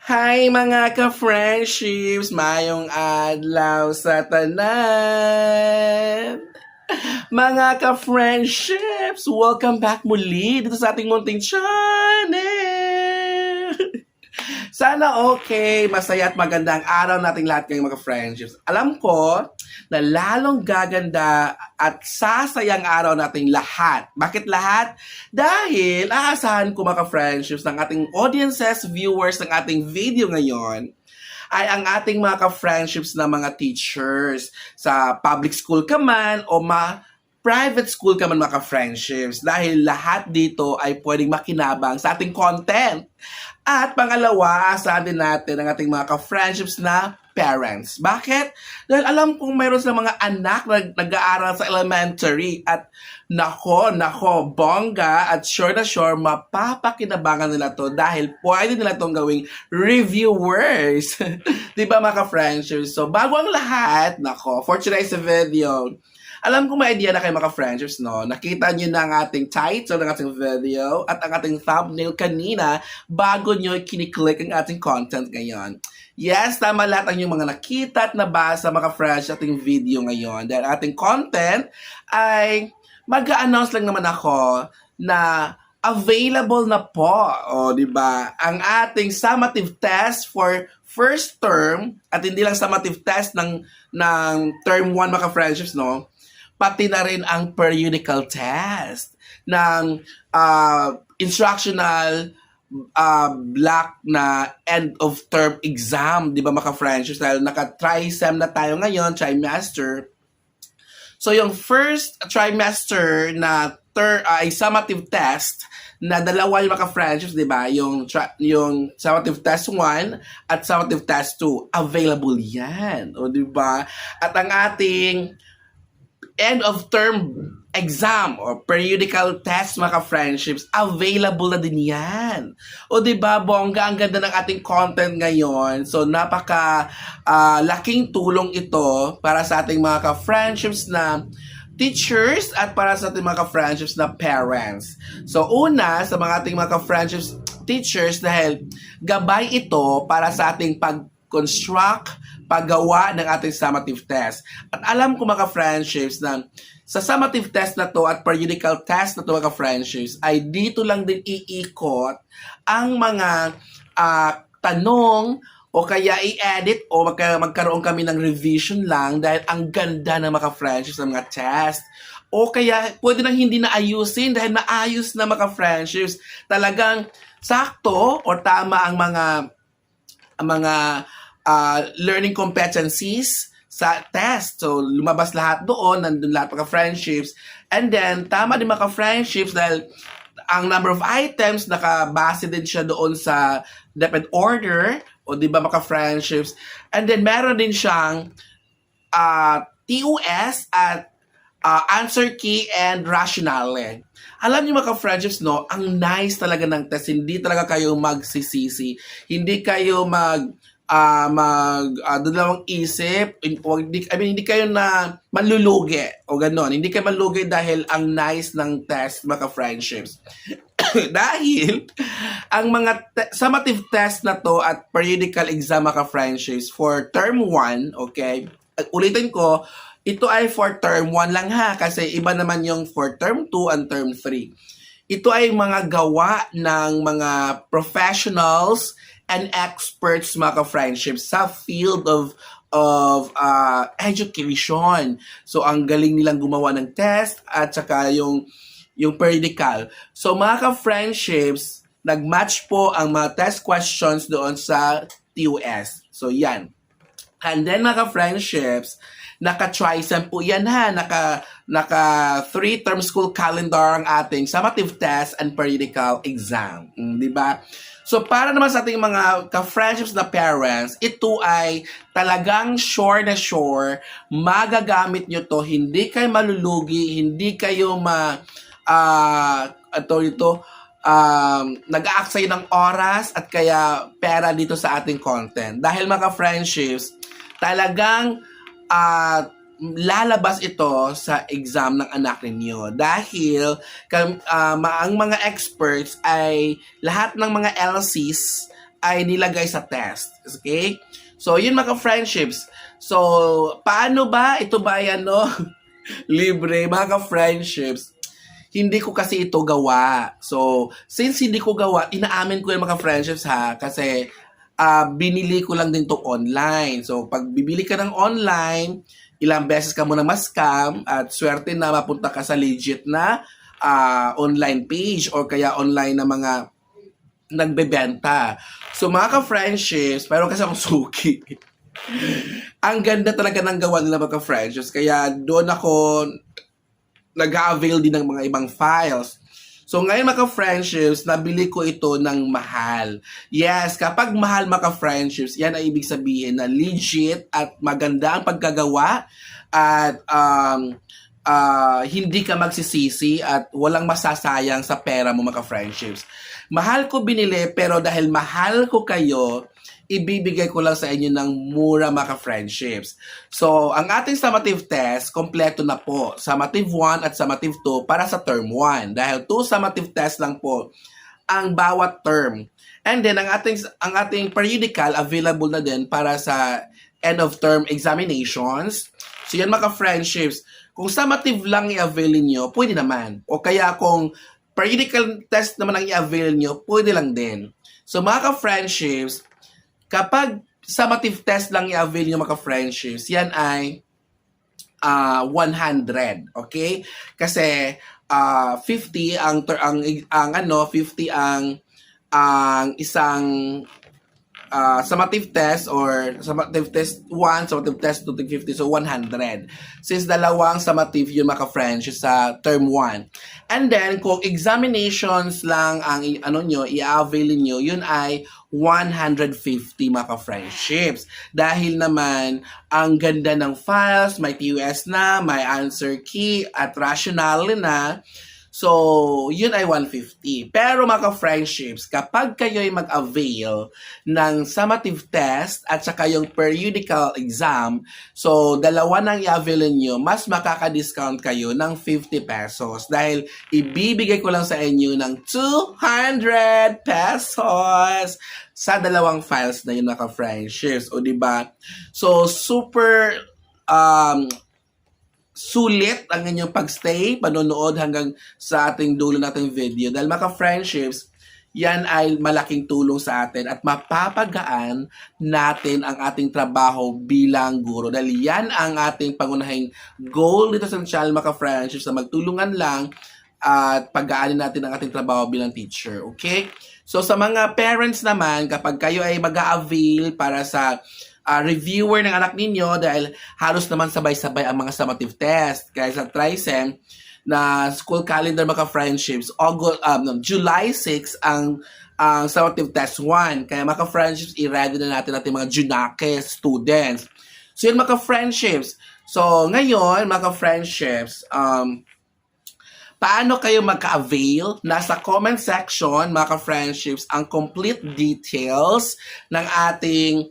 Hi mga ka-friendships! Mayong adlaw sa tanan! Mga ka-friendships! Welcome back muli dito sa ating munting channel! Sana okay, masaya at maganda ang araw nating lahat ngayong mga friendships. Alam ko na lalong gaganda at sasayang araw nating lahat. Bakit lahat? Dahil aasahan ko mga friendships ng ating audiences, viewers ng ating video ngayon ay ang ating mga ka-friendships na mga teachers sa public school ka man o private school ka man mga ka-friendships dahil lahat dito ay pwedeng makinabang sa ating content. At pangalawa, asahan din natin ang ating mga ka-friendships na parents. Bakit? Dahil alam kong mayroon silang mga anak na nag-aaral sa elementary at nako, bongga at sure na sure, mapapakinabangan nila to dahil pwede nila tong gawing reviewers. Di ba mga ka-friendships? So bago ang lahat, nako, for today's video, alam ko may idea na kayo mga friendships, no? Nakita nyo na ang ating title ng ating video at ang ating thumbnail kanina bago nyo kiniklik ang ating content ngayon. Yes, tama lahat ang yung mga nakita at nabasa mga friends sa ating video ngayon. Dahil ating content ay mag-a-announce lang naman ako na available na po, di ba? Ang ating summative test for first term at hindi lang summative test ng term 1 mga friendships, no? Pati na rin ang periodical test ng instructional block na end of term exam, di ba mga friendships? Dahil naka-tri-sem na tayo ngayon, trimester. So yung first trimester na ay summative test na dalawa yung mga friendships, di ba? Yung summative test 1 at summative test 2, available yan. O di ba? At ang ating end of term exam or periodical test mga friendships, available na din yan. O diba, bongga, ang ganda ng ating content ngayon. So napaka laking tulong ito para sa ating mga ka-friendships na teachers at para sa ating mga ka-friendships na parents. So una, sa mga ating mga ka-friendships teachers, dahil gabay ito para sa ating pag-construct, paggawa ng ating summative test. At alam ko mga friendships na sa summative test na to at periodical test na to mga friendships ay dito lang din iikot ang mga tanong o kaya i-edit o magkaroon kami ng revision lang dahil ang ganda ng mga friendships ng mga test. O kaya pwede nang hindi na ayusin dahil maayos na mga friendships. Talagang sakto o tama ang mga learning competencies sa test. So, lumabas lahat doon, nandun lahat mga friendships. And then, tama din mga friendships dahil ang number of items, nakabase din siya doon sa different order, o di ba mga friendships. And then, meron din siyang TOS at answer key and rationale. Alam niyo mga friendships, no, ang nice talaga ng test. Hindi talaga kayo magsisisi. Hindi kayo dalawang isip, hindi kayo na manlulugi o ganon. Hindi kayo manlulugi dahil ang nice ng test mga friendships. Dahil ang mga summative test na to at periodical exam mga friendships for term 1, okay? Ulitin ko, ito ay for term 1 lang ha kasi iba naman yung for term 2 and term 3. Ito ay mga gawa ng mga professionals and experts mga friendships sa field of education. So ang galing nilang gumawa ng test at saka yung periodical. So mga friendships, nagmatch po ang mga test questions doon sa TOS. So yan. And then mga friendships, naka-tri-sem po yan ha. Naka 3-term school calendar ang ating summative test and periodical exam. Di ba? So para naman sa ating mga ka-friendships na parents, ito ay talagang sure na sure, magagamit nyo to, hindi kayo malulugi, hindi kayo nag-aaksay ng oras at kaya pera dito sa ating content. Dahil mga friendships, talagang lalabas ito sa exam ng anak ninyo dahil ang mga experts ay lahat ng mga LCs ay nilagay sa test. Okay? So, yun mga friendships. So, paano ba? Ito ba ay libre, mga friendships? Hindi ko kasi ito gawa. So, since hindi ko gawa, inaamin ko yung mga friendships ha. Kasi, binili ko lang din to online. So, pag bibili ka ng online, ilang beses ka muna ma-scam at swerte na mapunta ka sa legit na online page or kaya online na mga nagbebenta. So mga ka-friendships, mayroon kasi akong suki. Ang ganda talaga ng gawa nila mga ka-friendships. Kaya doon ako nag-avail din ng mga ibang files. So ngayon mga ka-friendships, nabili ko ito ng mahal. Yes, kapag mahal mga ka-friendships, yan ay ibig sabihin na legit at maganda ang pagkagawa at hindi ka magsisisi at walang masasayang sa pera mo mga friendships. Mahal ko binili pero dahil mahal ko kayo, ibibigay ko lang sa inyo ng mura mga friendships. So, ang ating summative test, kompleto na po. Summative 1 at summative 2 para sa term 1. Dahil 2 summative test lang po ang bawat term. And then, ang ating periodical available na din para sa end of term examinations. So, yan mga friendships. Kung summative lang i-avail nyo, pwede naman. O kaya kung periodical test naman ang i-avail nyo, pwede lang din. So mga ka-friendships, kapag summative test lang i-avail nyo mga ka-friendships, yan ay 100. Okay? Kasi 50 50 ang isang summative test or summative test 1, summative test 2 to 50, so 100. Since dalawang summative yun mga friends sa term 1. And then, kung examinations lang ang i-avail nyo, yun ay 150 mga friendships. Dahil naman, ang ganda ng files, may TUS na, may answer key, at rationale na. So, yun ay 150. Pero mga friendships, kapag kayo ay mag-avail ng summative test at saka yung periodical exam, so dalawa nang i-avail nyo, mas makaka-discount kayo ng 50 pesos. Dahil ibibigay ko lang sa inyo ng 200 pesos sa dalawang files na yun mga friendships. O diba? So, super sulit ang inyong pagstay, panonood hanggang sa ating dulo nating video. Dahil mga friendships, yan ay malaking tulong sa atin at mapapagaan natin ang ating trabaho bilang guro. Dahil yan ang ating pangunahing goal dito sa channel mga friendships, na magtulungan lang at pagaanin natin ang ating trabaho bilang teacher. Okay? So sa mga parents naman, kapag kayo ay mag-a-avail para sa reviewer ng anak ninyo, dahil halos naman sabay-sabay ang mga summative test. Kaya sa TRISEM na school calendar mga friendships, July 6 ang summative test 1. Kaya mga friendships, i-ready na natin mga Junake students. So yun mga friendships. So ngayon mga friendships, paano kayo magka-avail? Nasa comment section, mga friendships, ang complete details ng ating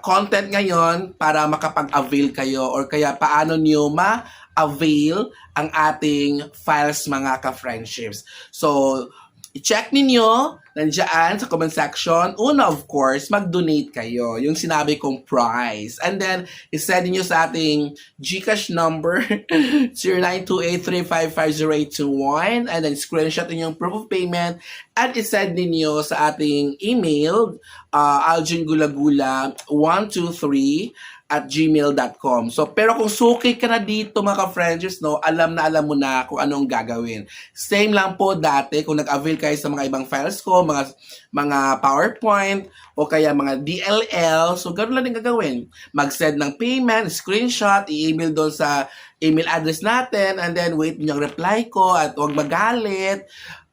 content ngayon para makapag-avail kayo or kaya paano nyo ma-avail ang ating files mga ka-friendships. So, i-check ninyo nandiyan sa comment section. Una, of course, mag-donate kayo. Yung sinabi kong price. And then, isend niyo sa ating GCash number 0928355081 and then screenshot niyo yung proof of payment at isend niyo sa ating email aljingulagula123@gmail.com. So, pero kung suki ka na dito mga friends, no, alam mo na kung anong gagawin. Same lang po dati kung nag-avail kayo sa mga ibang files ko, mga PowerPoint o kaya mga DLL. So, ganoon lang din gagawin. Mag-send ng payment, screenshot, i-email doon sa email address natin and then wait yung reply ko at huwag magalit.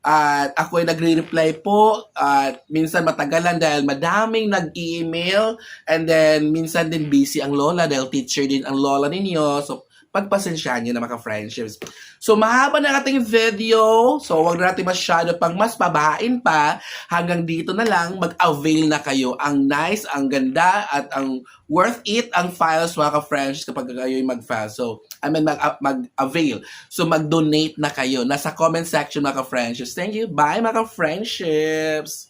At ako ay nagre-reply po at minsan matagalan dahil madaming nag-email and then minsan din busy ang lola dahil teacher din ang lola ninyo. So, pagpasensyahan nyo na mga friendships. So, mahaba na ating video. So, wag na natin masyado pang mas pabahain pa. Hanggang dito na lang, mag-avail na kayo. Ang nice, ang ganda, at ang worth it ang files mga friendships kapag kayo mag-file. So, mag-avail. So, mag-donate na kayo. Nasa comment section mga friendships. Thank you. Bye mga friendships.